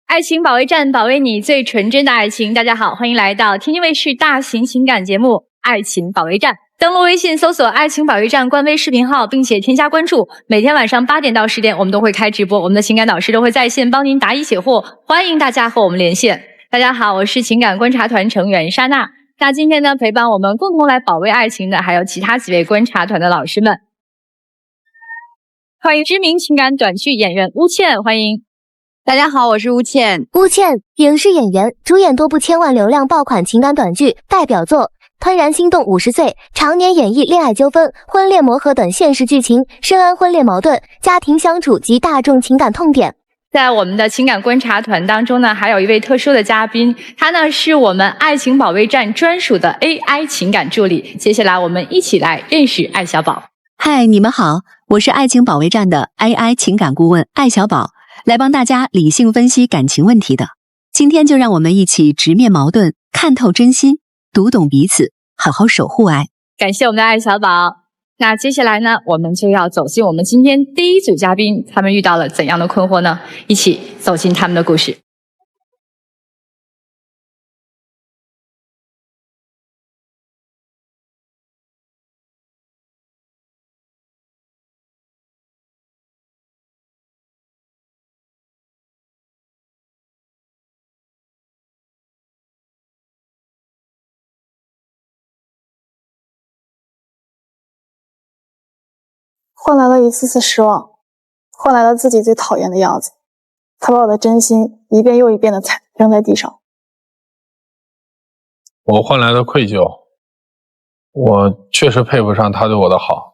愛情保衛戰，保衛你最純真的愛情。大家好，歡迎來到天津衛視大型情感節目《愛情保衛戰》。登錄微信搜索"愛情保衛戰"官微視頻號，並且添加關注。每天晚上8點到10點，我們都會開直播，我們的情感導師都會在線幫您答疑解惑，歡迎大家和我們連線。大家好，我是情感觀察團成員莎娜。那今天呢，陪伴我們共同來保衛愛情的，還有其他幾位觀察團的老師們。歡迎知名情感短劇演員鄔倩，歡迎。大家好，我是鄔倩。鄔倩，影視演員，主演多部千萬流量爆款情感短剧，代表作《怦然心動50歲》，常年演繹戀愛糾紛、婚戀磨合等現實劇情，深諳婚戀矛盾、家庭相處及大眾情感痛點。在我們的情感觀察團當中呢，還有一位特殊的嘉賓，他呢是我們愛情保衛戰專屬的 AI 情感助理。接下來我們一起來認識艾小寶。嗨，你們好，我是爱情保衛戰的 AI 情感顧問艾小寶，來幫大家理性分析感情問題的。今天就讓我們一起直面矛盾，看透真心，讀懂彼此，好好守護愛。感謝我們的艾小寶。那接下來呢，我們就要走進我們今天第一組嘉賓，他們遇到了怎樣的困惑呢？一起走進他們的故事。换来了一次次失望，换来了自己最討厭的樣子。他把我的真心一遍又一遍的扔在地上。我換來了愧疚，我確實配不上他對我的好，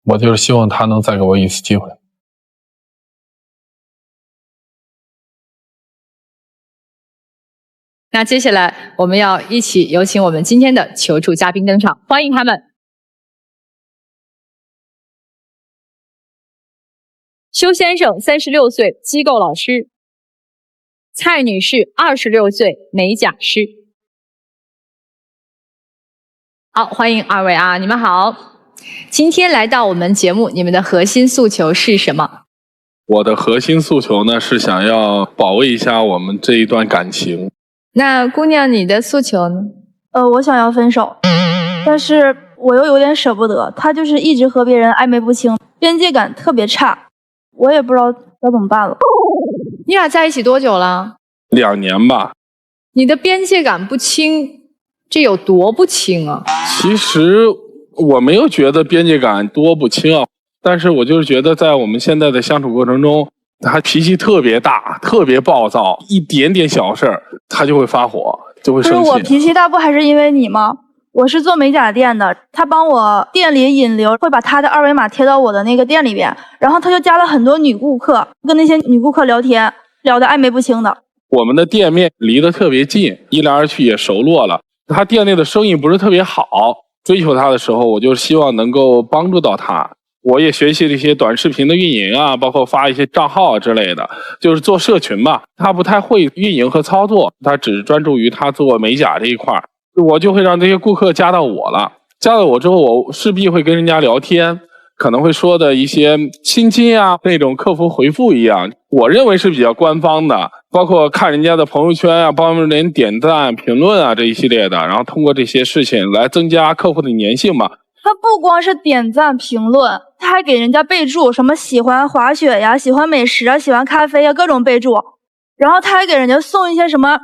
我就是希望他能再給我一次機會。那接下來我們要一起有請我們今天的求助嘉賓登場，歡迎他們。修先生36歲，機構老師；蔡女士26歲，美甲師。好，歡迎二位啊，你們好。今天來到我們節目，你們的核心訴求是什麼？我的核心訴求呢，是想要保衛一下我們這一段感情。那姑娘，你的訴求呢？我想要分手，但是我又有點捨不得，他就是一直和別人曖昧不清，邊界感特別差。我也不知道該怎麼辦了。你倆在一起多久了？2年吧。你的邊界感不清，這有多不清啊？其實我沒有覺得邊界感多不清啊，但是我就是覺得在我們現在的相處過程中，他脾氣特別大，特別暴躁，一點點小事他就會發火，就會生氣。不是我脾氣大，不還是因為你嗎？我是做美甲店的，他幫我店裡引流，會把他的二維碼貼到我的那個店裡邊，然后他就加了很多女顧客，跟那些女顧客聊天，聊得曖昧不清的。我們的店面離得特別近，一來二去也熟絡了。他店內的生意不是特別好，追求他的時候，我就希望能夠幫助到他。我也學習了一些短視頻的運營啊，包括發一些賬號啊之類的，就是做社群吧。他不太會運營和操作，他只專注於他做美甲這一塊。我就會讓這些顧客加到我了，加到我之後，我勢必會跟人家聊天，可能會說的一些親親啊，那種客服回復一樣，我認為是比較官方的，包括看人家的朋友圈啊，幫人點讚、評論啊這一系列的，然後通過這些事情來增加客戶的粘性嘛。他不光是點讚評論，他還給人家備註，什麼喜歡滑雪呀、喜歡美食啊、喜歡咖啡呀，各種備註，然後他還給人家送一些什麼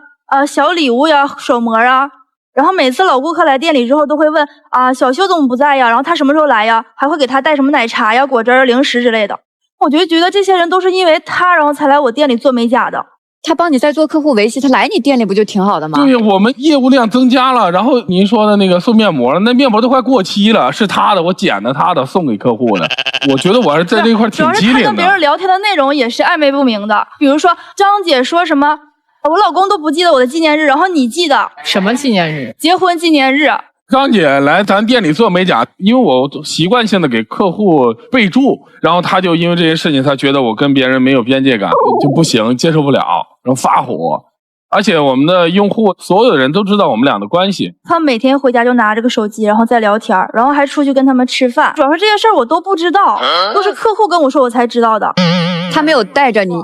小禮物呀、手膜啊。然後每次老顧客來店裡之後都會問啊，小修怎麼不在呀？然後他什麼時候來呀？還會給他帶什麼奶茶呀、果汁兒、零食之類的。我就覺得這些人都是因為他，然後才來我店裡做美甲的。他幫你在做客戶維繫，他來你店裡不就挺好的嗎？對，我們業務量增加了。然後您說的那個送面膜，那面膜都快過期了，是他的，我撿的他的送給客戶的。我覺得我是在這塊挺機靈的。主要是他跟別人聊天的內容也是曖昧不明的，比如說張姐說什麼。我老公都不記得我的紀念日，然後你記得。什麼紀念日？結婚紀念日。張姐來咱店裡做美甲，因為我習慣性的給客戶備註，然後他就因為這些事情，他覺得我跟別人沒有邊界感，就不行，接受不了，然後發火。而且我們的用戶所有的人都知道我們倆的關係。他每天回家就拿着個手機，然後再聊天，然後還出去跟他們吃飯。主要是這些事兒我都不知道，都是客戶跟我說我才知道的。他沒有帶着你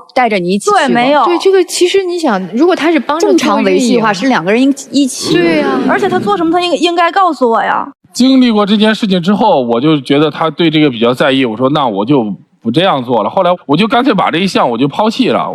一起去。对，沒有。對，這個其實你想，如果他是幫着正常維繫的話，是兩個人一起。對呀、而且他做什麼，他應該告訴我呀。經歷過這件事情之後，我就覺得他對這個比較在意。我說那我就不這樣做了。後來我就乾脆把這一項我就拋棄了，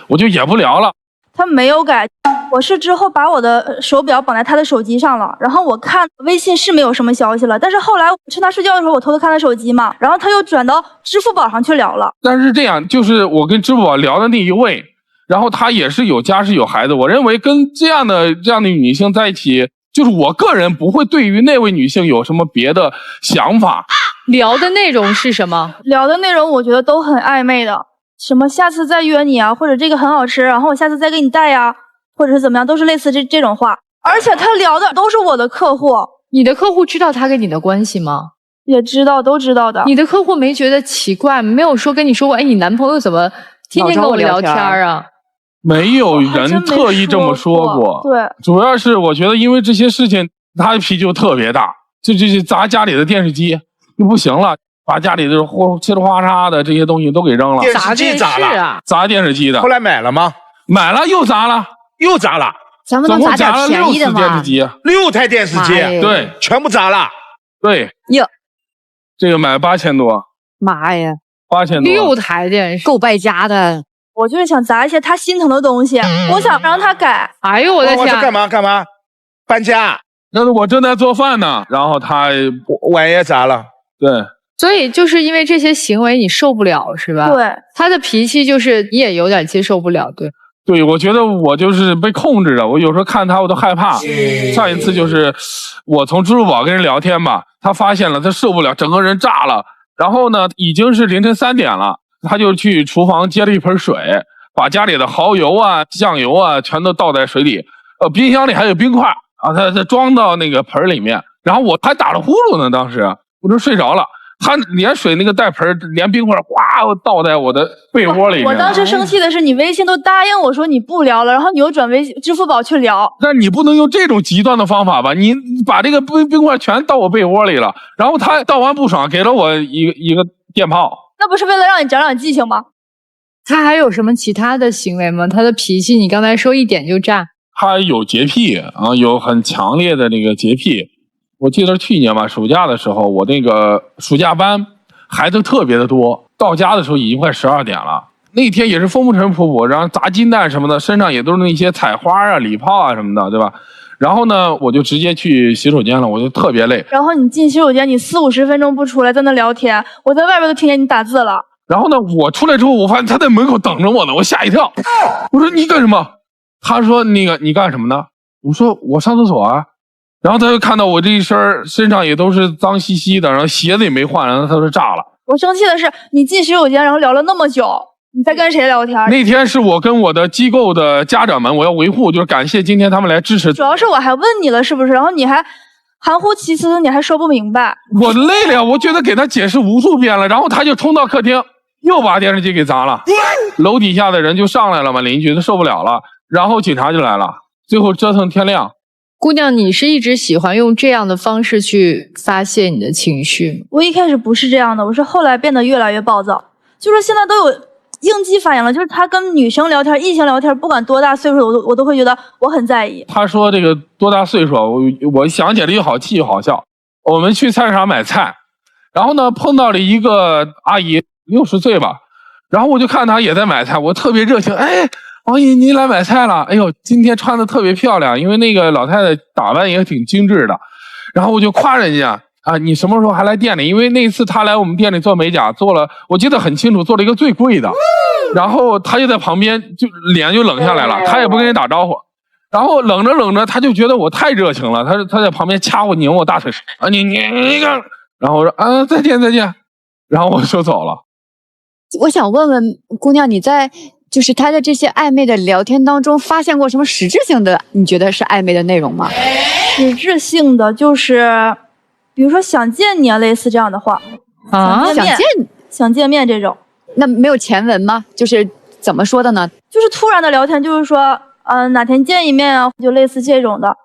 我就也不聊了。他沒有改，我是之後把我的手錶綁在他的手機上了，然後我看微信是沒有什麼消息了，但是後來趁他睡覺的時候，我偷偷看他手機嘛，然後他又轉到支付寶上去聊了。但是這樣，就是我跟支付寶聊的那一位，然後他也是有家室有孩子，我認為跟這樣的女性在一起，就是我個人不會對於那位女性有什麼別的想法。聊的內容是什麼？聊的內容我覺得都很曖昧的。什麼下次再約你啊，或者這個很好吃，然後我下次再給你帶呀，或者是怎麼樣，都是類似這種話。而且他聊的都是我的客戶。你的客戶知道他跟你的關係嗎？也知道，都知道的。你的客戶沒覺得奇怪，沒有说跟你說過，哎，你男朋友怎麼天天跟我聊天啊？沒有人特意這麼說過。對，主要是我覺得因為這些事情，他的脾氣就特別大，就砸家裡的電視機就不行了。把家裡的七里花嚓的這些東西都給扔了。電視機砸了，砸電視機的。後來買了嗎？買了又砸了，又砸了。咱們能砸點便宜的嗎？6台電視機，對，全部砸了。對喲，這個買8000多。媽呀，8000多。6台電視，夠敗家的。我就是想砸一些他心疼的東西，我想讓他改。哎呦我的天！我說幹嘛？搬家？那是我正在做飯呢，然後他碗也砸了。對。所以就是因為這些行為你受不了是吧？對，他的脾氣就是你也有點接受不了，對。對，我覺得我就是被控制了，我有時候看他我都害怕。上一次就是我從支付寶跟人聊天吧，他發現了，他受不了，整個人炸了。然後呢，已經是凌晨3點了，他就去廚房接了一盆水，把家裡的蠔油啊、醬油啊全都倒在水裡，冰箱裡還有冰塊啊，他裝到那個盆裡面。然後我還打了呼嚕呢，當時我就睡着了。他連水那個帶盆連冰塊哗倒在我的被窩裡面。我當時生氣的是，你微信都答應我說你不聊了，然後你又轉支付宝去聊。但你不能用這種極端的方法吧？你把這個冰塊全倒我被窩裡了，然後他倒完不爽，給了我一個電炮。那不是為了讓你長長記性嗎？他還有什麼其他的行為嗎？他的脾氣，你剛才說一點就炸。他有潔癖啊，有很強烈的那個潔癖。我記得去年吧，暑假的時候，我那個暑假班孩子特別的多，到家的時候已經快12點了。那天也是風塵仆僕，然後砸金蛋什麼的，身上也都是那些彩花啊、禮炮啊什麼的，對吧？然後呢，我就直接去洗手間了，我就特別累。然後你進洗手間，你40-50分鐘不出來，在那聊天，我在外邊都聽見你打字了。然後呢，我出來之後，我发現他在門口等着我呢，我嚇一跳。我說你幹什麼？他說那個你幹什麼呢？我說我上廁所啊。然後他就看到我這一身上也都是髒兮兮的，然後鞋子也沒換，然後他就炸了。我生氣的是你進洗手間，然後聊了那麼久，你在跟誰聊天？那天是我跟我的機構的家長們，我要維護，就是感謝今天他们來支持。主要是我還問你了是不是，然後你還含糊其辭，你還說不明白。我累了呀，我覺得給他解釋無數遍了，然後他就衝到客廳，又把電視機給砸了。樓底下的人就上來了嘛，鄰居都受不了了，然後警察就來了，最後折騰天亮。姑娘，你是一直喜歡用這樣的方式去發洩你的情緒？我一開始不是這樣的，我是後來變得越來越暴躁，就是現在都有應激反應了，就是他跟女生聊天、異性聊天，不管多大歲數，我都會覺得我很在意。他說這個多大歲數，我想起來又好氣又好笑。我們去菜市場買菜，然後呢碰到了一個阿姨，60歲吧，然後我就看她也在買菜，我特別熱情，哎。王姨，您來買菜了？哎呦，今天穿的特別漂亮，因為那個老太太打扮也挺精緻的。然後我就誇人家啊，你什麼時候還來店裡？因為那次她來我們店裡做美甲，做了，我記得很清楚，做了一個最貴的。然後她就在旁邊，就臉就冷下來了，她也不跟人打招呼。然後冷着冷着，她就覺得我太熱情了，她在旁邊掐我擰我大腿啊，你個，然後我說啊再見再見，然後我就走了。我想問問姑娘，你在就是他的這些曖昧的聊天當中，發現過什麼實質性的你覺得是曖昧的內容嗎？實質性的就是，比如說想見你啊，類似這樣的話啊，想見面這種，那沒有前文嗎？就是怎麼說的呢？就是突然的聊天，就是說，哪天見一面啊，就類似這種的，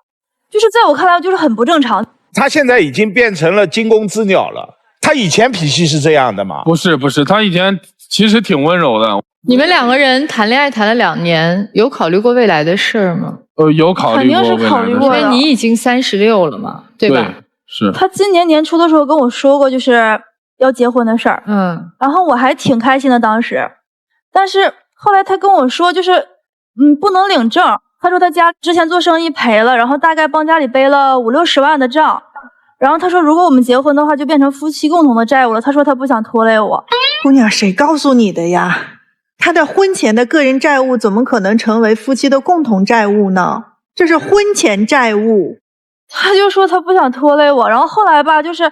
就是在我看來就是很不正常。他現在已經變成了驚弓之鳥了。他以前脾氣是這樣的嗎？不是，他以前其實挺溫柔的。你們2個人談戀愛談了2年，有考慮過未來的事兒嗎？有考慮过未来的事，肯定是考慮过的。因为你已經36了嘛，對吧？對，是。他今年年初的時候跟我說過，就是要結婚的事兒。然後我還挺開心的當時，但是後來他跟我說，就是不能領證。他說他家之前做生意賠了，然後大概幫家裡背了50-60萬的賬。然後他說，如果我們結婚的話，就變成夫妻共同的債務了。他說他不想拖累我。姑娘，誰告訴你的呀？他的婚前的個人債務怎麼可能成為夫妻的共同債務呢？這是婚前債務。他就說他不想拖累我，然後後來吧，就是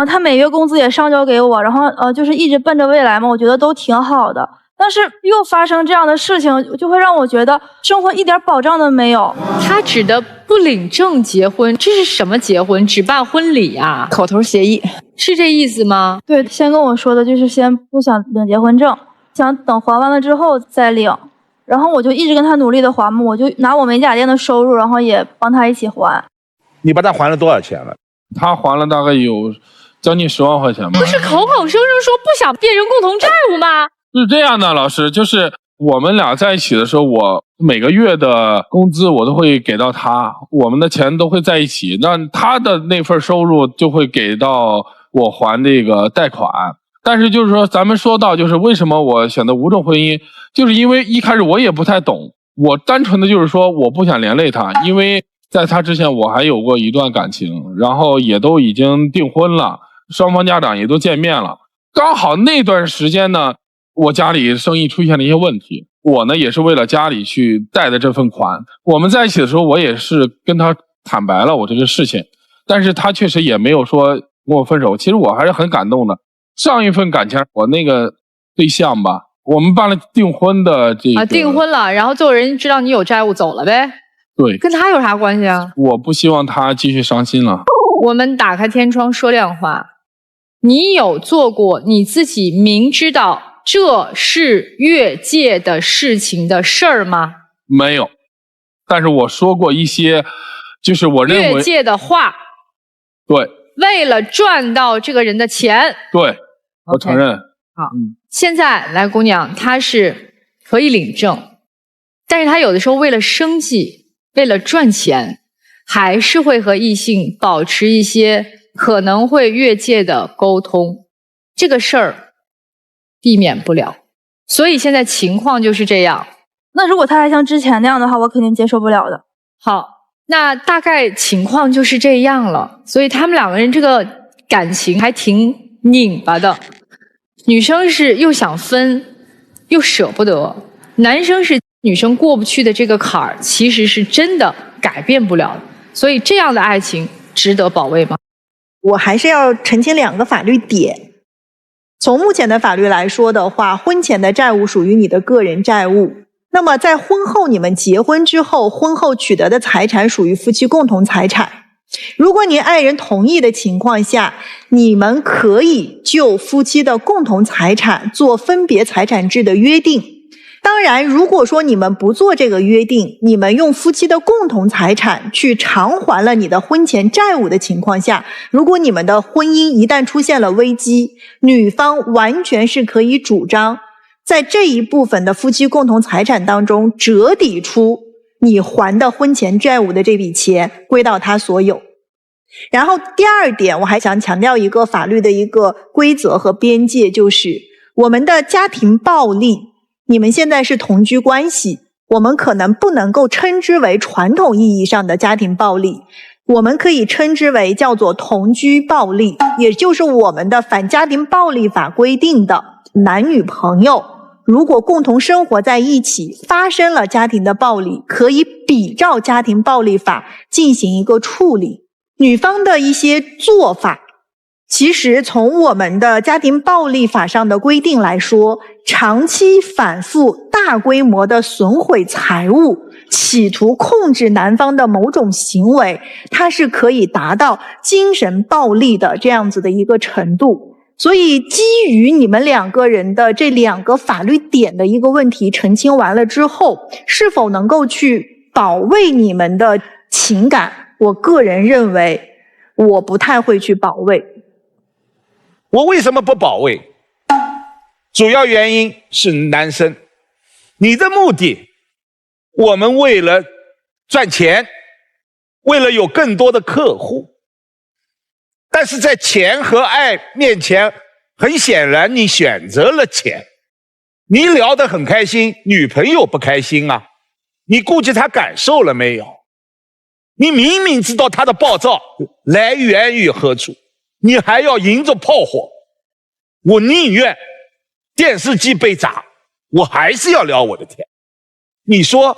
他每月工資也上交給我，然後就是一直奔着未來嘛，我覺得都挺好的。但是又發生這樣的事情，就會讓我覺得生活一點保障都沒有。他指的不領證結婚，這是什麼結婚？只辦婚禮啊？口頭協議是這意思嗎？對，先跟我說的就是先不想領結婚證，想等還完了之後再領。然後我就一直跟他努力的還嘛，我就拿我美甲店的收入，然後也幫他一起還。你幫他還了多少錢了？他還了大概有將近10萬塊錢吧。不是口口聲聲說不想變成共同債務嗎？是這樣的，老師，就是我們倆在一起的時候，我每個月的工資我都會給到他，我們的錢都會在一起，那他的那份收入就會給到我還這個貸款。但是就是說，咱們說到就是為什麼我選擇無證婚姻，就是因為一開始我也不太懂，我單純的就是說我不想連累他，因為在他之前我還有過一段感情，然後也都已經訂婚了，雙方家長也都見面了，剛好那段時間呢，我家裡生意出現了一些問題，我呢也是為了家裡去貸的這份款。我們在一起的時候，我也是跟他坦白了我這個事情，但是他確實也沒有說跟我分手。其實我還是很感動的。上一份感情，我那個對象吧，我們辦了訂婚的這個訂婚了，然後最後人知道你有債務走了唄。對，跟他有啥關係啊？我不希望他繼續傷心了。我們打開天窗說亮話，你有做過你自己明知道這是越界的事情的事兒嗎？沒有，但是我說過一些，就是我認為越界的話。對，為了賺到這個人的錢。對，我承認。好，現在來姑娘，她是可以領證，但是她有的時候為了生計，為了賺錢，還是會和異性保持一些可能會越界的溝通，這個事兒避免不了，所以現在情況就是這樣。那如果他還像之前那樣的話，我肯定接受不了的。好，那大概情況就是這樣了，所以他們兩個人這個感情還挺擰巴的。女生是又想分，又捨不得；男生是女生過不去的這個坎兒，其實是真的改變不了的。所以這樣的愛情值得保衛嗎？我還是要澄清2個法律點。從目前的法律來說的話，婚前的債務屬於你的個人債務。那麼在婚後你們結婚之後，婚後取得的財產屬於夫妻共同財產。如果您愛人同意的情況下，你們可以就夫妻的共同財產做分別財產制的約定。當然，如果說你們不做這個約定，你們用夫妻的共同財產去償還了你的婚前債務的情況下，如果你們的婚姻一旦出現了危機，女方完全是可以主張在這一部分的夫妻共同財產當中折抵出你還的婚前債務的這筆錢，歸到他所有。然後第2點，我還想強調一個法律的一個規則和邊界，就是我們的家庭暴力，你們現在是同居關係，我們可能不能夠稱之為傳統意義上的家庭暴力，我們可以稱之為叫做同居暴力，也就是我們的反家庭暴力法規定的男女朋友如果共同生活在一起，發生了家庭的暴力，可以比照家庭暴力法進行一個處理。女方的一些做法，其實從我們的家庭暴力法上的規定來說，長期反覆大規模的損毀財物，企圖控制男方的某種行為，它是可以達到精神暴力的這樣子的一個程度。所以基於你們2個人的這2個法律點的一個問題澄清完了之後，是否能夠去保衛你們的情感，我個人認為我不太會去保衛。我為什麼不保衛？主要原因是男生，你的目的，我們為了賺錢，為了有更多的客戶，但是在錢和愛面前，很顯然你選擇了錢。你聊得很開心，女朋友不開心啊，你顧及她感受了沒有？你明明知道她的暴躁來源於何處，你還要迎着炮火。我寧願電視機被砸，我還是要聊我的天。你說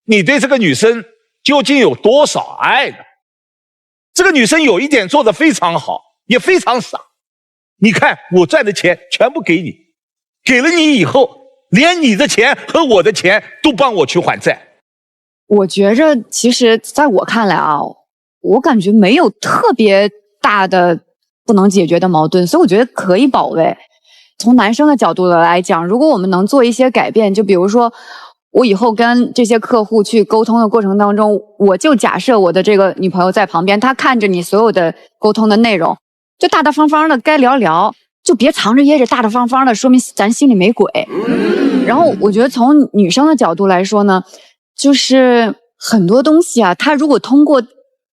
你對這個女生究竟有多少愛呢？這個女生有一點做得非常好，也非常傻。你看我賺的錢全部給你，給了你以後，連你的錢和我的錢都幫我去還債。我覺着其實在我看來啊，我感覺沒有特別大的不能解決的矛盾，所以我覺得可以保衛。從男生的角度來講，如果我們能做一些改变，就比如說我以後跟這些客戶去溝通的過程当中，我就假設我的這個女朋友在旁邊，她看着你所有的溝通的內容，就大大方方的該聊聊，就別藏着掖着，大大方方的，說明咱心裡沒鬼。然後我覺得從女生的角度來說呢，就是很多東西啊，她如果通过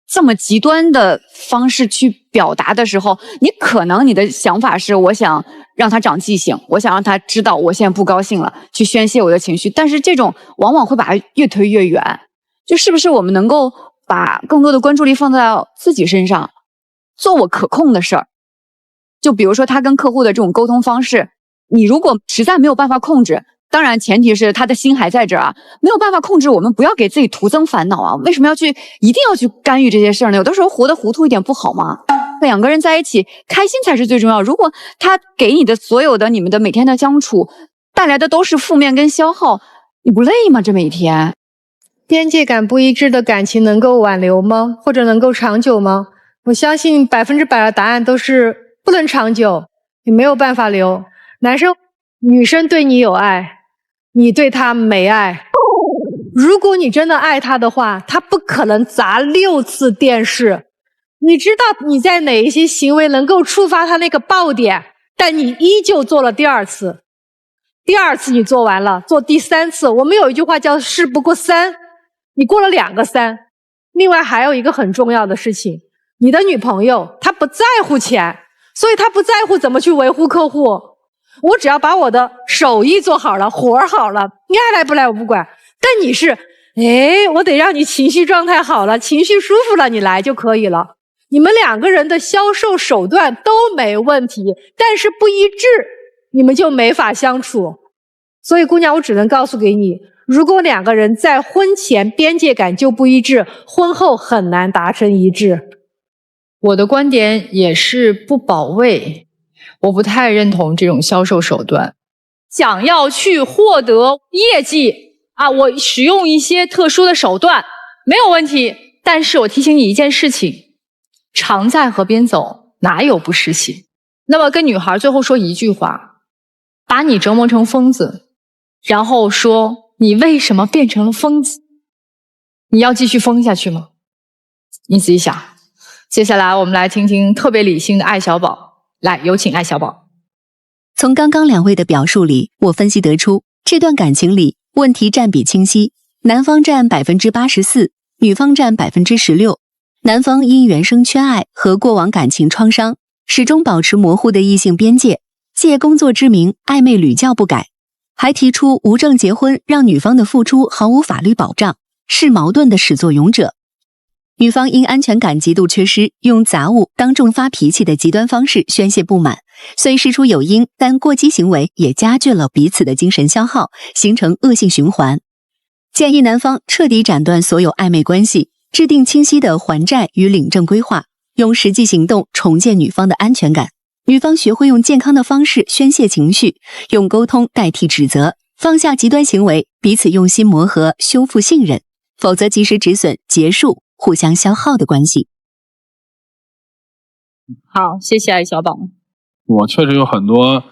這麼極端的方式去表達的時候，你可能你的想法是我想讓他長記性，我想讓他知道我現在不高興了，去宣洩我的情緒，但是這種往往會把它越推越遠。就是不是我們能夠把更多的關注力放在自己身上，做我可控的事兒。就比如說他跟客戶的这种沟通方式，你如果實在沒有辦法控制，當然前提是他的心還在這兒啊，沒有辦法控制，我們不要給自己徒增煩惱啊。為什麼一定要去干預這些事兒呢？有的時候活得糊塗一點不好嗎？兩個人在一起開心才是最重要。如果他給你的所有的你們的每天的相處帶來的都是負面跟消耗，你不累嗎？這每一天邊界感不一致的感情能夠挽留嗎？或者能夠長久嗎？我相信100%的答案都是不能長久，你沒有辦法留。男生女生對你有愛，你對他沒愛。如果你真的愛他的話，他不可能砸6次電視。你知道你在哪一些行為能夠觸發他那個爆點，但你依舊做了第2次。第2次你做完了，做第3次。我們有一句話叫事不過3，你過了2個3。另外還有一個很重要的事情，你的女朋友她不在乎錢，所以她不在乎怎麼去維護客戶。我只要把我的手藝做好了，活兒好了，你愛來不來我不管。但你是，我得讓你情緒狀態好了，情緒舒服了，你來就可以了。你們兩個人的銷售手段都沒問題，但是不一致，你們就沒法相處。所以姑娘，我只能告訴給你，如果兩個人在婚前邊界感就不一致，婚後很難達成一致。我的觀點也是不保衛。我不太認同這種銷售手段，想要去獲得業績啊，我使用一些特殊的手段沒有問題，但是我提醒你一件事情，常在河邊走，哪有不濕鞋？那麼跟女孩最後說一句話，把你折磨成瘋子，然後說你為什麼變成了瘋子？你要繼續瘋下去嗎？你仔細想。接下來我們來聽聽特別理性的艾小寶。來，有請艾小寶。從剛剛兩位的表述裡，我分析得出，這段感情裡問題佔比清晰，男方佔84%，女方佔16%。男方因原生缺愛和過往感情創傷，始終保持模糊的異性邊界，借工作之名曖昧屢教不改，還提出無證結婚，讓女方的付出毫無法律保障，是矛盾的始作俑者。女方因安全感極度缺失，用雜物當眾發脾氣的極端方式宣洩不滿，雖事出有因，但過激行為也加劇了彼此的精神消耗，形成惡性循環。建議男方徹底斬斷所有曖昧關係，制定清晰的還債與領證規劃，用實際行動重建女方的安全感。女方學會用健康的方式宣洩情緒，用溝通代替指責，放下極端行為，彼此用心磨合，修復信任，否則及時止損，結束互相消耗的關係。好，謝謝艾小寶。我確實有很多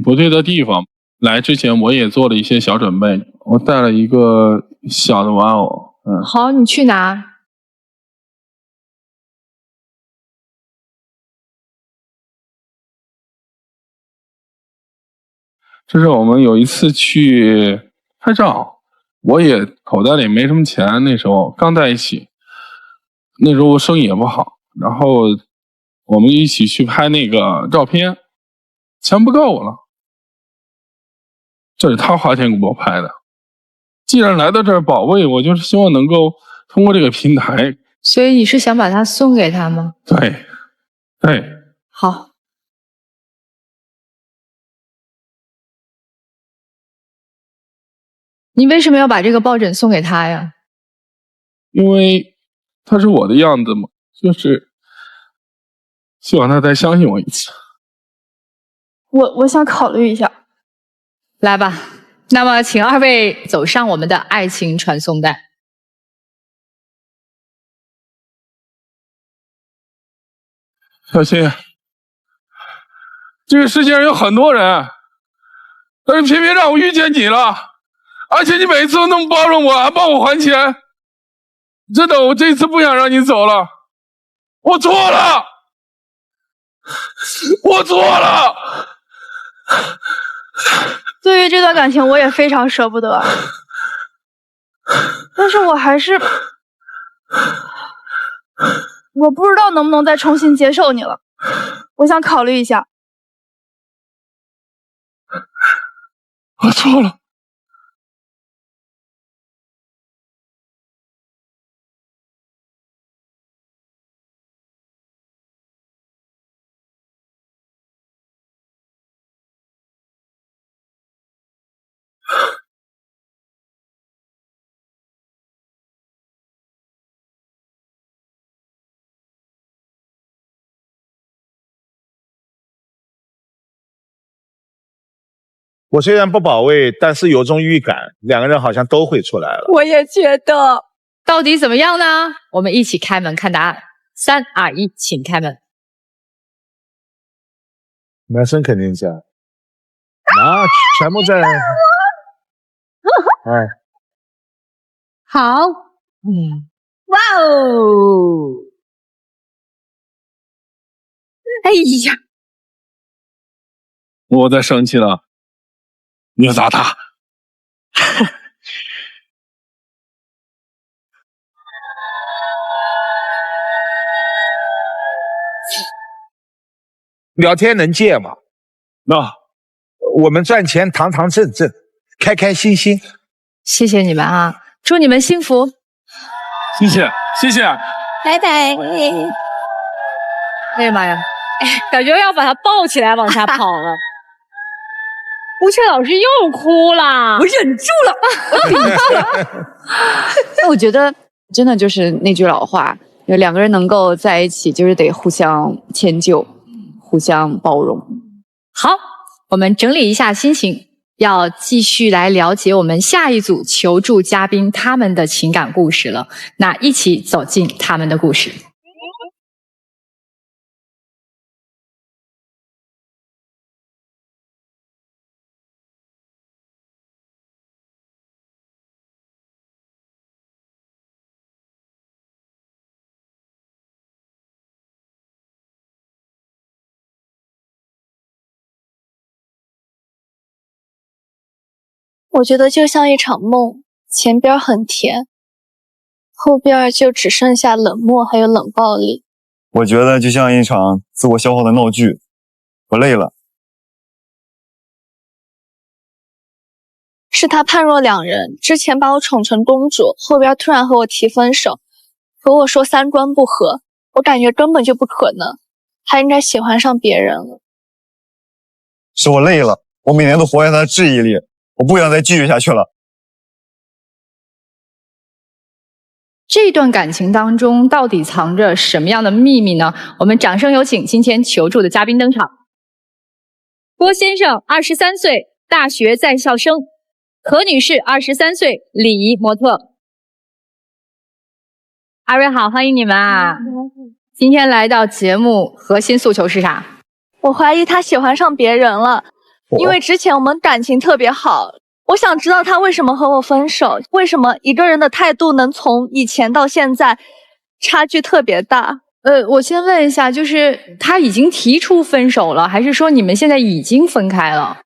不對的地方，來之前我也做了一些小準備，我帶了一個小的玩偶。好，你去拿。就是我们有一次去拍照，我也口袋里没什么钱，那时候刚在一起，那时候我生意也不好，然后我们一起去拍那个照片，钱不夠了，這是他花錢給我拍的。既然來到這兒保衛，我就是希望能夠通過這個平台。所以你是想把它送給他嗎？對，對。好。你為什麼要把這個抱枕送給他呀？因為他是我的樣子嘛，就是希望他再相信我一次。我想考慮一下。來吧，那麼請二位走上我們的愛情傳送帶。小新，這個世界上有很多人，但是偏偏讓我遇見你了，而且你每次都那麼包容我，還幫我還錢。真的，我這次不想讓你走了，我錯了，我錯了。對於這段感情，我也非常捨不得，但是我還是，我不知道能不能再重新接受你了，我想考慮一下。我錯了。我雖然不保衛，但是有種預感，兩個人好像都會出來了。我也覺得。到底怎麼樣呢？我們一起開門看答案。3、2、1，請開門。男生肯定在，啊，全部在。哎，好，哇哦，哎呀，我在生氣了。你要砸他。聊天能借嗎？那我們賺錢堂堂正正，開開心心。謝謝你們啊，祝你們幸福。謝謝，謝謝。拜拜。哎呀媽呀，感覺要把他抱起來往下跑了。吳倩老師又哭了，我忍住了，我頂住了。那我覺得真的就是那句老話，有兩個人能夠在一起，就是得互相遷就，互相包容。好，我們整理一下心情，要繼續來了解我們下一組求助嘉賓他們的情感故事了。那一起走進他們的故事。我覺得就像一場夢，前邊很甜，後邊就只剩下冷漠還有冷暴力。我覺得就像一場自我消耗的鬧劇，我累了。是他判若兩人，之前把我寵成公主，後邊突然和我提分手，和我說三觀不合，我感覺根本就不可能，他應該喜歡上別人了。是我累了，我每年都活在他的質疑裡。我不想再繼續下去了。這段感情當中到底藏着什麼樣的秘密呢？我們掌聲有請今天求助的嘉賓登場。郭先生，23歲，大學在校生；何女士，23歲，禮儀模特。二位好，歡迎你們啊！今天來到節目，核心訴求是啥？我懷疑他喜歡上別人了。因為之前我們感情特別好，我想知道他為什麼和我分手，為什麼一個人的態度能從以前到現在差距特別大。我先問一下，就是他已經提出分手了，還是說你們現在已經分開了？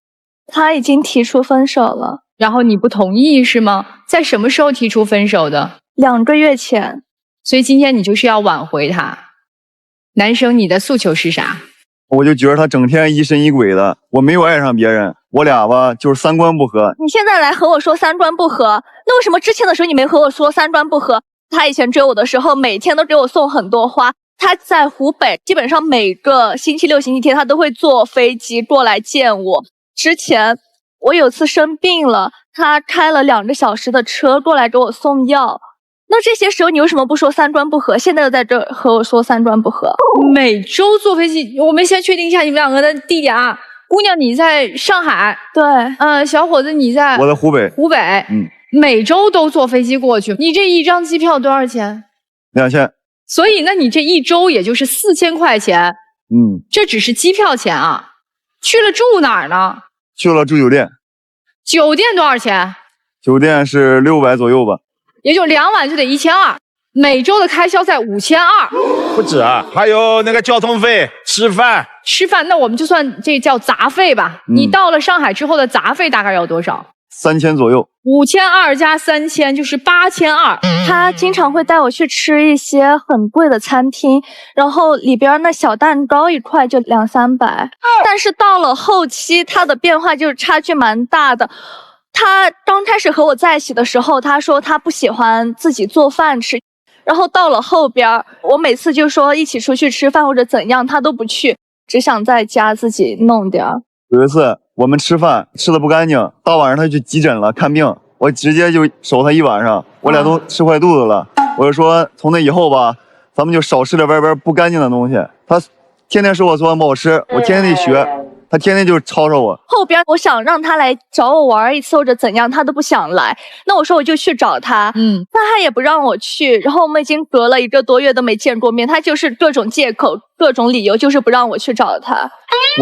他已經提出分手了。然後你不同意是嗎？在什麼時候提出分手的？2個月前。所以今天你就是要挽回他。男生，你的訴求是啥？我就覺得他整天疑神疑鬼的，我沒有愛上別人，我倆吧就是三觀不合。你現在來和我說三觀不合，那為什麼之前的時候你沒和我說三觀不合？他以前追我的時候，每天都給我送很多花。他在湖北，基本上每個星期六、星期天，他都會坐飛機過來見我。之前我有次生病了，他開了2個小時的車過來給我送藥。那這些時候你為什麼不說三觀不合？現在又在這和我說三觀不合。每周坐飛機，我们先確定一下你們兩個的地點啊。姑娘你在上海，對，小伙子你在我在湖北，每周都坐飛機過去。你這一張機票多少錢？2000。所以那你這一周也就是4000塊錢。這只是機票錢啊。去了住哪兒呢？去了住酒店。酒店多少錢？酒店是600左右吧。也就2晚就得1200，每周的開銷在5200，不止啊，還有那個交通費、吃飯，那我們就算這叫雜費吧。你到了上海之後的雜費大概要多少？3000左右。5200加3000就是8200。他經常會帶我去吃一些很貴的餐廳，然後裡邊那小蛋糕一塊就200-300。但是到了後期，他的變化就是差距蠻大的。他剛開始和我在一起的時候，他說他不喜歡自己做飯吃，然後到了後邊，我每次就說一起出去吃飯或者怎樣，他都不去，只想在家自己弄點。有一次我們吃飯吃得不乾淨，大晚上他就去急診了看病，我直接就守他1晚上，我倆都吃壞肚子了。我就說從那以後吧，咱們就少吃點外邊不乾淨的東西。他天天說我做飯不好吃，我天天得學。他天天就吵吵我。後邊我想讓他來找我玩一次或者怎樣，他都不想來。那我說我就去找他，但他也不讓我去。然後我們已經隔了1個多月都沒見過面，他就是各種借口、各種理由，就是不讓我去找他。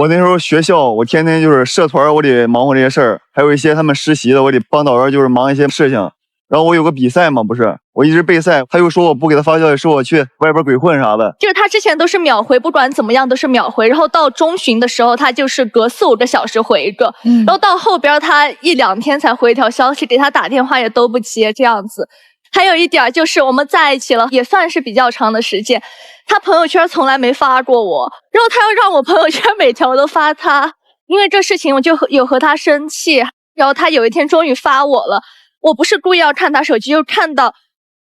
我那時候學校，我天天就是社團，我得忙活這些事兒，還有一些他們實習的，我得幫導員，就是忙一些事情。然後我有個比賽嘛，不是，我一直備賽，他又說我不給他發消息，說我去外邊鬼混啥的。就是他之前都是秒回，不管怎麼樣都是秒回，然後到中旬的時候，他就是隔4-5個小時回一個，然後到後邊他1-2天才回一條消息，給他打電話也都不接這樣子。還有一點就是我們在一起了，也算是比較長的時間，他朋友圈從來沒發過我，然後他又讓我朋友圈每條都發他，因為這事情我就有和他生氣，然後他有一天終於發我了。我不是故意要看他手機，就看到，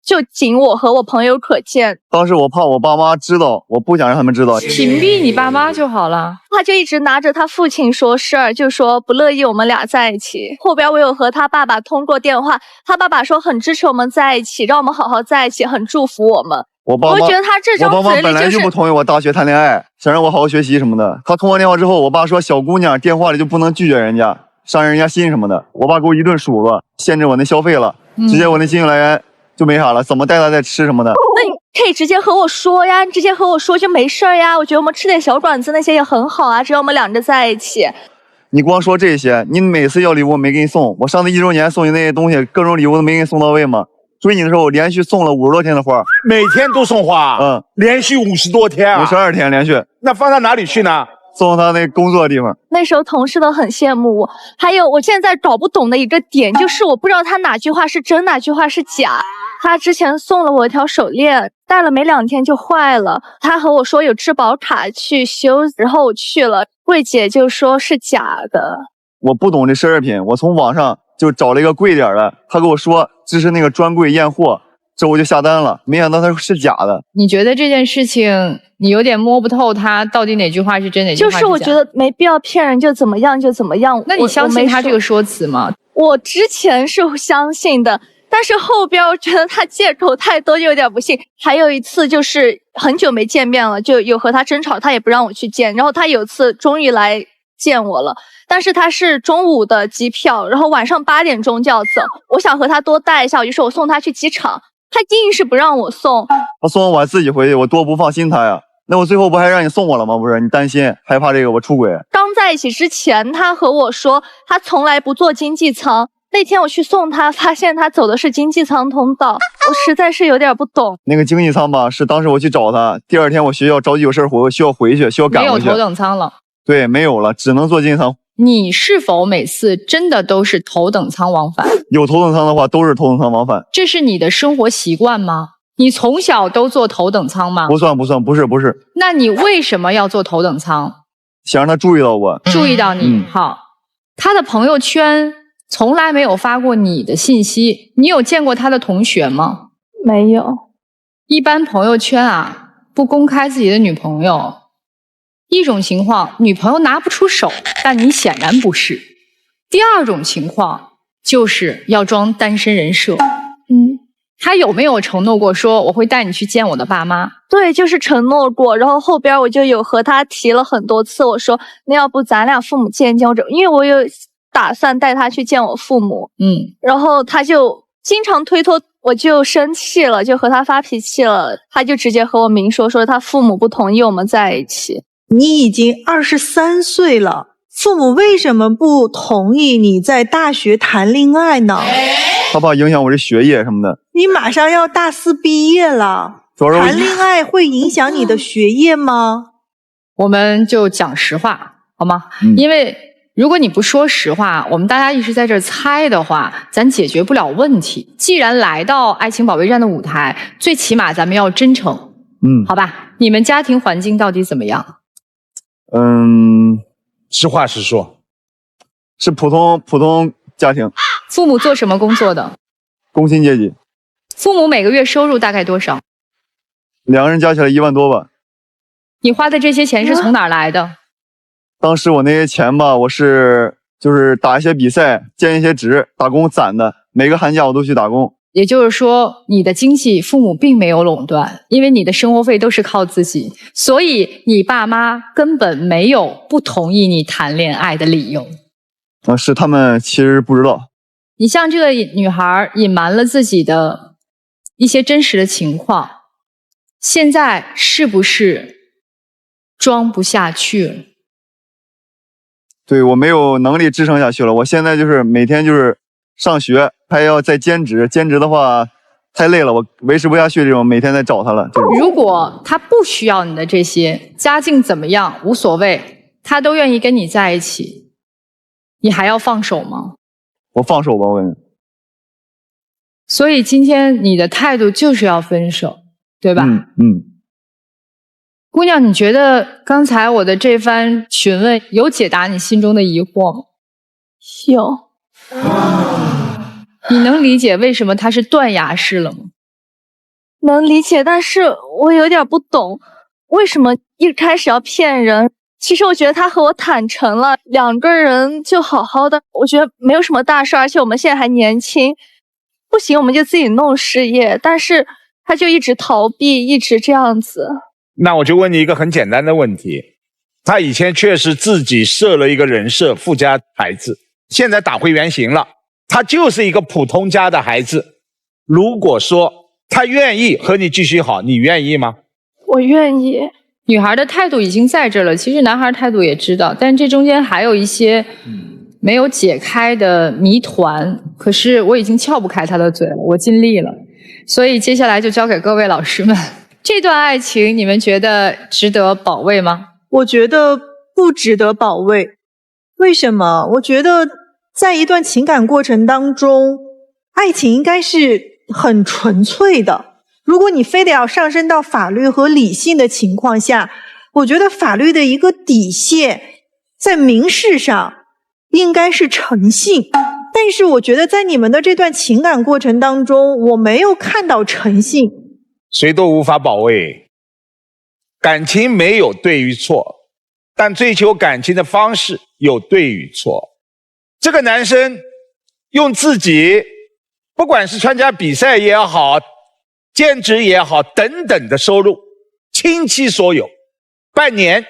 就僅我和我朋友可見。當時我怕我爸媽知道，我不想讓他們知道。屏蔽你爸媽就好了。他就一直拿着他父親說事兒，就說不樂意我們倆在一起。後邊我有和他爸爸通過電話，他爸爸說很支持我們在一起，讓我們好好在一起，很祝福我們。我覺得他這張嘴裡我爸媽本來就不同意我大學談戀愛，想讓我好好學習什麼的。他通過電話之後，我爸說小姑娘電話裡就不能拒絕人家。傷人家心什麼的，我爸給我一頓數落，限制我那消費了，直接我那經濟來源就沒啥了，怎麼帶他再吃什麼的。那你可以直接和我說呀，你直接和我說就沒事呀。我覺得我們吃點小館子那些也很好啊，只要我們兩個在一起。你光說這些，你每次要禮物我沒給你送，我上次1周年送你那些東西，各種禮物都沒給你送到位嗎？追你的時候我連續送了50多天的花，每天都送花，連續50多天啊，52天連續。那放到哪裡去呢？送他那工作的地方。那時候同事都很羨慕我。還有我現在搞不懂的一個點，就是我不知道他哪句話是真，哪句話是假。他之前送了我一條手鏈，戴了沒2天就壞了。他和我說有質保卡去修，然後我去了，櫃姐就說是假的。我不懂這奢侈品，我從網上就找了一個貴點的，他跟我說這是那個專櫃驗貨，這我就下單了，沒想到它是假的。你覺得這件事情你有點摸不透，他到底哪句話是真，哪句話是假？就是我覺得沒必要騙人，就怎麼樣就怎麼樣。那你相信他這個說辭嗎？我之前是相信的，但是後邊我覺得他借口太多，就有點不信。還有一次就是很久沒見面了，就有和他爭吵，他也不讓我去見。然後他有次終於來見我了，但是他是中午的機票，然後晚上8點鐘就要走。我想和他多待一下，於是我送他去機場，他硬是不讓我送。他送我自己回去，我多不放心他呀。那我最後不還讓你送我了嗎？不是你擔心害怕這個我出軌。剛在一起之前，他和我說他從來不坐經濟艙。那天我去送他，發現他走的是經濟艙通道，我實在是有點不懂。那個經濟艙吧，是當時我去找他，第2天我學校着急有事我需要回去，需要趕回去。沒有頭等艙了。對，沒有了，只能坐經濟艙。你是否每次真的都是头等艙往返？有头等艙的话，都是头等艙往返。這是你的生活習慣嗎？你從小都坐頭等艙嗎？不算，不是。那你為什麼要坐頭等艙？想讓他注意到我。注意到你，好。他的朋友圈從來沒有發過你的信息，你有見過他的同學嗎？沒有。一般朋友圈啊，不公開自己的女朋友，一種情況，女朋友拿不出手，但你顯然不是。第二種情況就是要裝單身人設。他有沒有承諾過說我會帶你去見我的爸媽？對，就是承諾過。然後後邊我就有和他提了很多次，我說那要不咱倆父母見見我，因為我有打算帶他去見我父母。然後他就經常推脱，我就生氣了，就和他發脾氣了。他就直接和我明說他父母不同意我們在一起。你已經23歲了，父母為什麼不同意你在大學談戀愛呢？他怕影響我這學業什麼的。你馬上要大4畢業了，談戀愛會影響你的學業嗎？我們就講實話，好嗎？因為如果你不說實話，我們大家一直在這兒猜的話，咱解決不了問題。既然來到愛情保衛戰的舞台，最起碼咱們要真誠。好吧？你們家庭環境到底怎麼樣？實話實說，是普通家庭。父母做什麼工作的？工薪階級。父母每個月收入大概多少？2個人加起來1萬多吧。你花的這些錢是從哪兒來的？當時我那些錢吧，我就是打一些比賽，兼一些職，打工攒的。每個寒假我都去打工。也就是說，你的经济父母并没有垄断，因为你的生活費都是靠自己，所以你爸媽根本沒有不同意你談戀愛的理由。是他們其實不知道。你向這個女孩隱瞞了自己的一些真實的情況，現在是不是裝不下去了？對，我沒有能力支撐下去了。我現在就是每天就是上學，還要再兼職，兼職的話太累了，我維持不下去這種每天在找他了。如果他不需要你的這些，家境怎麼樣無所謂，他都願意跟你在一起，你還要放手嗎？我放手吧，我感覺。所以今天你的態度就是要分手，對吧？姑娘，你覺得剛才我的這番詢問有解答你心中的疑惑嗎？有。你能理解為什麼他是斷崖式了嗎？能理解，但是我有點不懂，為什麼一開始要騙人？其實我覺得他和我坦誠了，2個人就好好的，我覺得沒有什麼大事，而且我們現在還年輕，不行我們就自己弄事業，但是他就一直逃避，一直這樣子。那我就問你一個很簡單的問題，他以前確實自己設了一個人設，富家孩子，現在打回原形了，他就是一個普通家的孩子。如果說他願意和你繼續好，你願意嗎？我願意。女孩的態度已經在這了，其實男孩態度也知道，但這中間還有一些沒有解開的謎團，可是我已經撬不開他的嘴了，我盡力了，所以接下來就交給各位老師們。這段愛情你們覺得值得保衛嗎？我覺得不值得保衛。為什麼？我覺得在一段情感過程當中，愛情應該是很純粹的。如果你非得要上升到法律和理性的情況下，我覺得法律的一個底線在民事上應該是誠信。但是我覺得在你們的這段情感過程當中，我沒有看到誠信。誰都無法保衛。感情沒有對與錯，但追求感情的方式有對與錯。這個男生用自己不管是參加比賽也好，兼職也好等等的收入，傾其所有，半年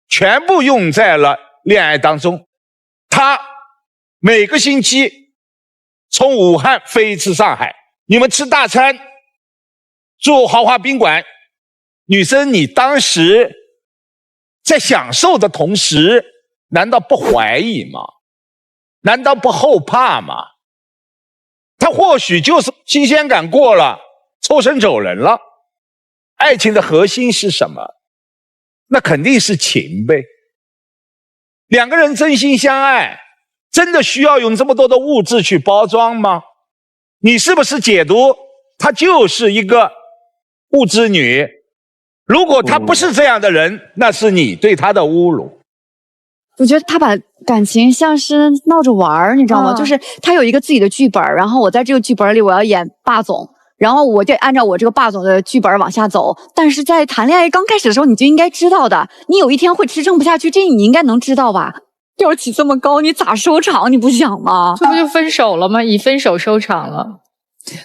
全部用在了戀愛當中。他每個星期從武漢飛一次上海，你們吃大餐，住豪華賓館。女生你當時在享受的同時，難道不懷疑嗎？難道不後怕嗎？他或許就是新鮮感過了，抽身走人了。愛情的核心是什麼？那肯定是情唄。两個人真心相愛，真的需要用這麼多的物質去包裝嗎？你是不是解讀她就是一個物質女？如果她不是這樣的人，那是你對她的侮辱。我覺得他把感情像是鬧着玩兒，你知道嗎？就是他有一個自己的劇本，然後我在這個劇本裡我要演霸總，然後我就按照我這個霸總的劇本往下走。但是在談戀愛剛開始的時候，你就應該知道的，你有一天會支撐不下去，這你應該能知道吧？調起這麼高，你咋收場？你不想嗎？這不就分手了嗎？以分手收場了。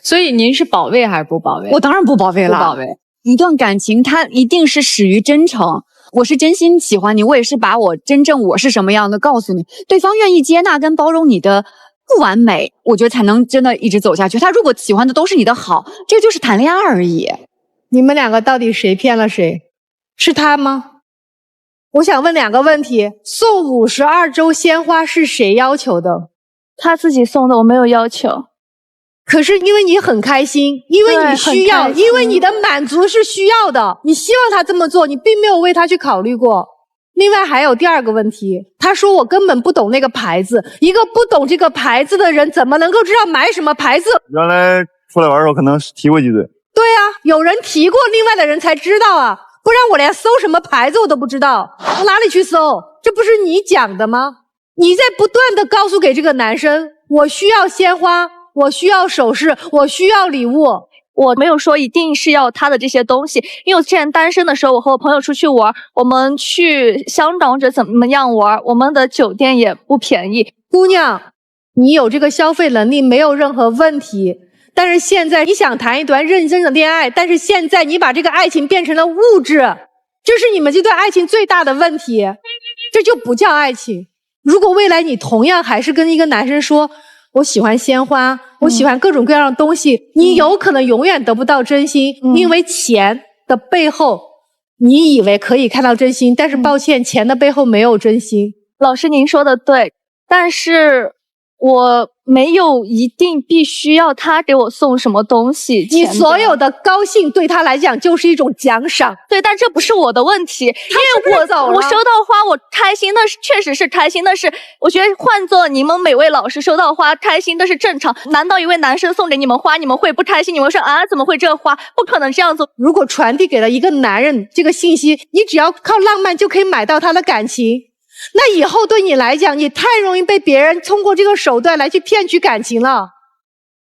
所以您是保衛還是不保衛？我當然不保衛了。不保衛。一段感情它一定是始於真誠。我是真心喜歡你，我也是把我真正我是什麼樣的告訴你，對方願意接納跟包容你的不完美，我覺得才能真的一直走下去。他如果喜歡的都是你的好，這就是談戀愛而已。你們兩個到底誰騙了誰？是他嗎？我想問兩個問題，送52周鮮花是誰要求的？他自己送的，我沒有要求。可是因為你很開心，因為你需要，因為你的滿足是需要的，你希望他這麼做，你並沒有為他去考慮過。另外還有第二個問題，他說我根本不懂那個牌子，一個不懂這個牌子的人怎麼能夠知道買什麼牌子？原來出来玩的時候可能提過幾嘴。對啊，有人提過，另外的人才知道啊，不然我連搜什麼牌子我都不知道，我哪裡去搜？這不是你講的嗎？你在不斷地告訴給這個男生，我需要鮮花，我需要首飾，我需要禮物。我沒有說一定是要他的這些東西，因為我之前單身的時候，我和我朋友出去玩，我們去香港或者怎麼樣玩，我們的酒店也不便宜。姑娘，你有這個消費能力沒有任何問題，但是現在你想談一段認真的戀愛，但是現在你把這個愛情變成了物質，這是你們這段愛情最大的問題，這就不叫愛情。如果未來你同樣還是跟一個男生說我喜歡鮮花，我喜歡各種各樣的東西，你有可能永遠得不到真心，因為錢的背後你以為可以看到真心，但是抱歉，錢的背後沒有真心。老師您說的對，但是我沒有一定必須要他給我送什麼東西。你所有的高興對他來講就是一種獎賞。對，但這不是我的問題，因為我收到花，我開心的是確實是開心的是，我覺得換做你們每位老師收到花開心的是正常。難道一位男生送給你們花，你們會不開心？你們會說啊，怎麼會這花？不可能這樣做。如果傳遞給了一個男人這個信息，你只要靠浪漫就可以買到他的感情，那以後對你來講，你太容易被別人通過這個手段來去騙取感情了。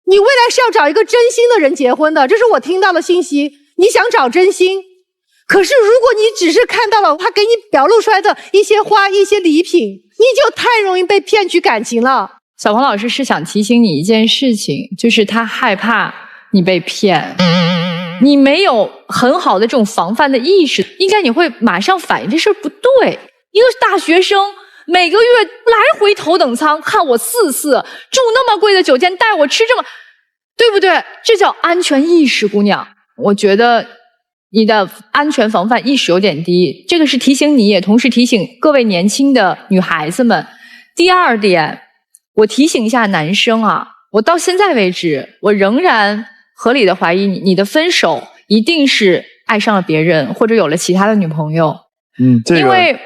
你未來是要找一個真心的人結婚的，這是我聽到的信息。你想找真心，可是如果你只是看到了他給你表露出來的一些花、一些禮品，你就太容易被騙取感情了。小鵬老師是想提醒你一件事情，就是他害怕你被騙，你沒有很好的這種防範的意識，應該你會馬上反應這事不對。一個大學生每個月來回頭等艙看我4次，住那麼貴的酒店，帶我吃這麼，對不對？這叫安全意識，姑娘。我覺得你的安全防範意識有點低，這個是提醒你，也同時提醒各位年輕的女孩子們。第二點，我提醒一下男生啊，我到現在為止，我仍然合理的懷疑你的分手一定是愛上了別人，或者有了其他的女朋友。因為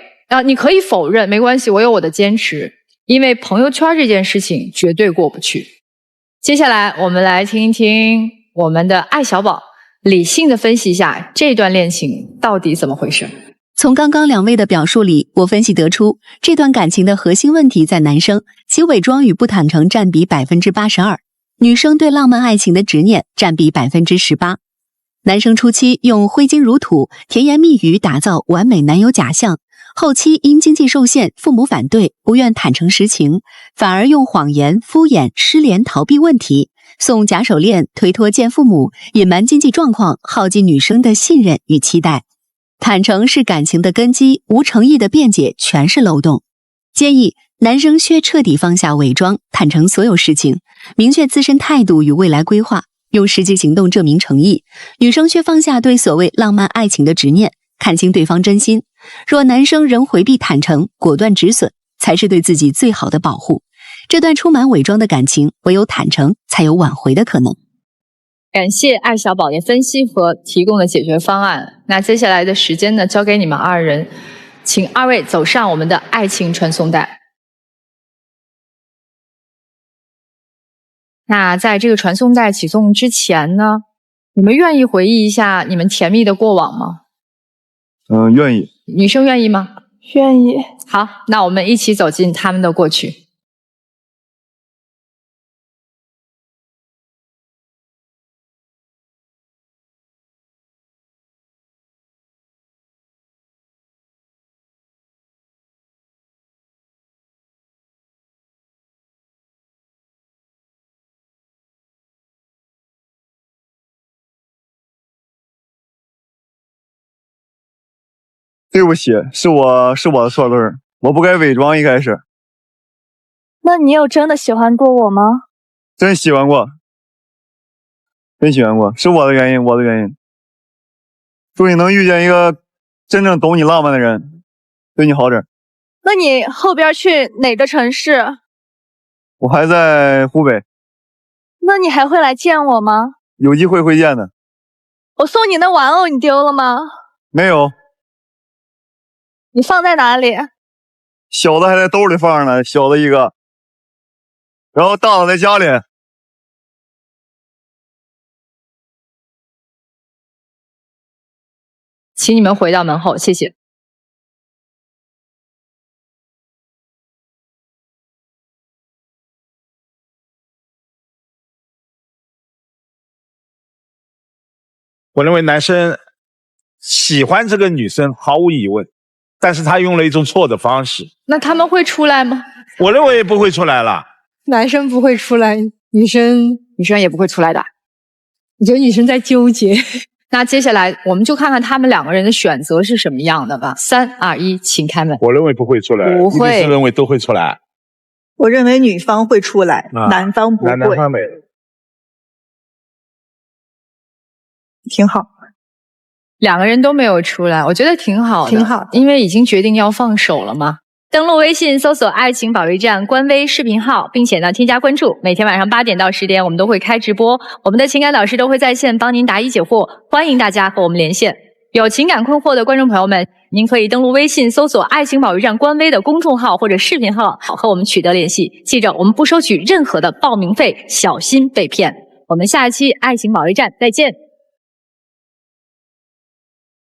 你可以否認，沒關係，我有我的堅持。因為朋友圈這件事情絕對過不去。接下來我們來聽一聽我們的艾小寶理性的分析一下這段戀情到底怎麼回事。從剛剛兩位的表述裡，我分析得出，這段感情的核心問題在男生，其偽裝與不坦誠佔比 82%， 女生對浪漫愛情的執念佔比 18%。男生初期用揮金如土、甜言蜜語打造完美男友假象，後期因經濟受限、父母反對，不願坦誠實情，反而用謊言、敷衍、失聯逃避問題，送假手鏈、推脫見父母，隱瞞經濟狀況，耗盡女生的信任與期待。坦誠是感情的根基，無誠意的辯解全是漏洞。建議男生需徹底放下偽裝，坦誠所有事情，明確自身態度與未來規劃，用實際行動證明誠意。女生需放下對所謂浪漫愛情的執念，看清對方真心。若男生仍回避坦誠，果斷止損，才是對自己最好的保護。這段充滿偽裝的感情，唯有坦誠才有挽回的可能。感謝艾小寶的分析和提供的解決方案。那接下來的時間呢，交給你們二人，請2位走上我們的愛情傳送帶。那在这個傳送帶啟動之前呢，你們願意回憶一下你們甜蜜的過往嗎？願意。女生願意嗎？願意。好，那我們一起走進他們的過去。對不起，是我的錯，乐兒，我不該偽裝一開始。那你有真的喜歡過我嗎？真喜歡過，是我的原因。祝你能遇見一個真正懂你浪漫的人，對你好點。那你後邊去哪個城市？我還在湖北。那你還會來見我嗎？有機會會見的。我送你的玩偶你丟了嗎？沒有。你放在哪裡？小的還在兜裡放着呢，小的一個，然後大的在家裡。請你們回到門後，謝謝。我認為男生喜歡這個女生毫無疑問，但是他用了一種錯的方式。那他們會出來嗎？我認為也不會出來了。男生不會出來，女生也不會出來的。我覺得女生在糾結。那接下來我們就看看他們兩個人的選擇是什麼樣的吧。3、2、1，請開門。我認為不會出來，不會。一定是認為都會出來。我認為女方會出來，男方不會。男方沒有。挺好。兩個人都沒有出來，我覺得挺好的，挺好的，因為已經決定要放手了嘛。登錄微信搜索愛情保衛戰官微視頻號，並且呢添加關注，每天晚上8點到10點我們都會開直播，我們的情感導師都會在線幫您答疑解惑，歡迎大家和我們連線。有情感困惑的觀眾朋友們，您可以登錄微信搜索愛情保衛戰官微的公眾號或者視頻號，好和我們取得聯繫。記着，我們不收取任何的報名費，小心被騙。我們下期愛情保衛戰再見。